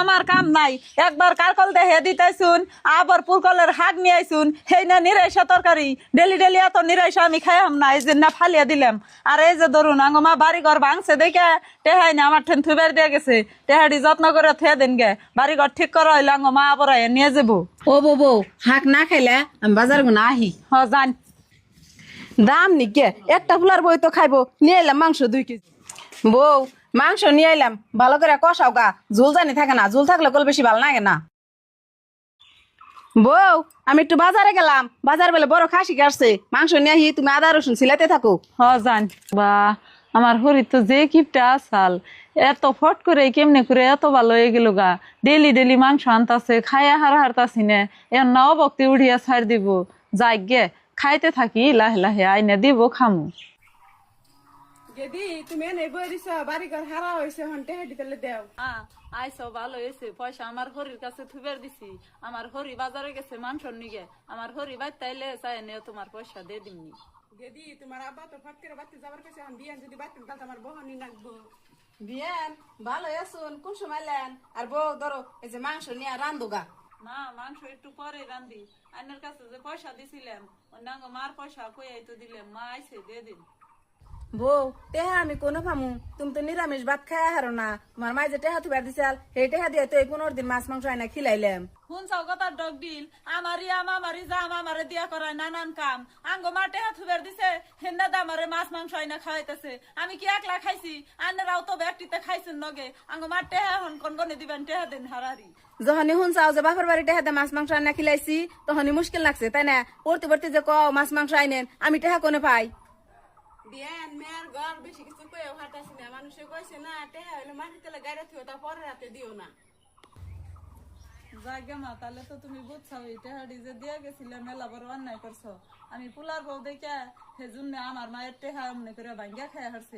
আমার কাম নাই একবার কারকল দেহে দিতেছুন আবার পুরকলের হাগ নিয়ে আইসুন সেই না নিরাইসা তরকারি ডেলি ডেলি এত নিরাইসা আমি খাইয়াম না এই যে না ফালিয়া দিলাম আর এই যে ধরুন আঙ্গমা বাড়ি ঘর ভাঙছে দেখে টেহাই না আমার ঠেন থুবার দিয়ে গেছে টেহাডি যত্ন করে থুয়ে দেন গে বাড়ি ঘর ঠিক করা হইলে আঙ্গমা আবার নিয়ে যাবো। ও বউ হাক না খাইলে আমি বাজার গুনা আহি জান দাম নিকে একটা ফুলার বই তো খাইবো নিয়ে এলাম মাংস 2 কেজি বউ মাংস নিয়ে এলাম ভালো করে কষাও গা ঝোল জানি থাকে না ঝোল থাকলে কল বেশি ভালো লাগে না বউ আমি একটু বাজারে গেলাম বাজার বেলে বড় খাসি কাটছে মাংস নিয়ে আহি তুমি আদা রসুন সিলাতে থাকো জান বা আমার হরি তো যে কিপটা আসাল এত ফট করে কেমনে করে এত ভালো হয়ে গেল গা ডেলি ডেলি মাংস আনতাছে খাইয়া হারতাছি না এর নাও বক্তি উঠিয়া ছাড় দিব যাই গে খাইতে থাকি লাহে লাহে আইনে দিব খামু। গেদি তুমি এনে বই দিছ বাড়ি ঘর হারা হইছে হন্টে হেডি তেলে দেও আইসো ভালো হয়েছে পয়সা আমার হরির কাছে থুবের দিছি আমার হরি বাজারে গেছে মাংস নিগে আমার হরি বাইর তাইলে চাই নিয়ে তোমার পয়সা দিয়ে দিমনি। গেদি তোমার আব্বা তো ফট করে বাড়তে যাবার কাছে আমি বিয়ান যদি বাড়তে তাহলে আমার বহনি নাকবো বিয়ান ভালো আছুন কোন সময় লেন আর বউ ধরো এই যে মাংস নিয়ে রান্ধুগা না মাংস একটু পরে রান্ধি আইনের কাছে যে পয়সা দিছিলাম অন্যাঙ্গ মার পয়সা কই তো দিলাম মা আইসে দিয়ে দিন। বউ টেহা আমি কোনো পামু তুমি তো নিরামিষ ভাত খাই হারো না তোমার মাই যে টেহা তুবার দিছাল সেই টেহা দিয়ে তো এই 15 দিন মাছ মাংস আইনা খিলাইলাম শুন চাও কথা ডগ দিল আমারি জাম আমারে দিয়া করায় নানান কাম আঙ্গো মাঠে হাত থুবের দিছে হেন্না দামারে মাছ মাংস আইনা খাওয়াইতেছে আমি কি একলা খাইছি আন্নারাও তো ব্যক্তিতে খাইছেন নগে আঙ্গো মাঠে হন কোন কোনে দিবেন টেহা দিন হারারি যখনই শুন চাও যে বাপের বাড়ি টেহাতে মাছ মাংস আইনা খিলাইছি তখনই মুশকিল লাগছে তাই না পড়তে পড়তে যে কও মাছ মাংস আইনেন আমি টেহা কোনে পাই বিয়ান মেয়ের ঘর বেশি কিছু কয়েও হাঁটাছি না মানুষে কইছে না টেহা হইলে মাটির তেলে গাড়ি থিও তা পরে রাতে দিও না জায়গা মা তাহলে তো তুমি বুঝছাও টেহাডি যে দিয়া গেছিলে মেলা বড় অন্যায় করছো আমি পুলার বউ দেখে সেজন্য আমার মায়ের টেহা অমনে করে ভাঙ্গা খাই হারছে।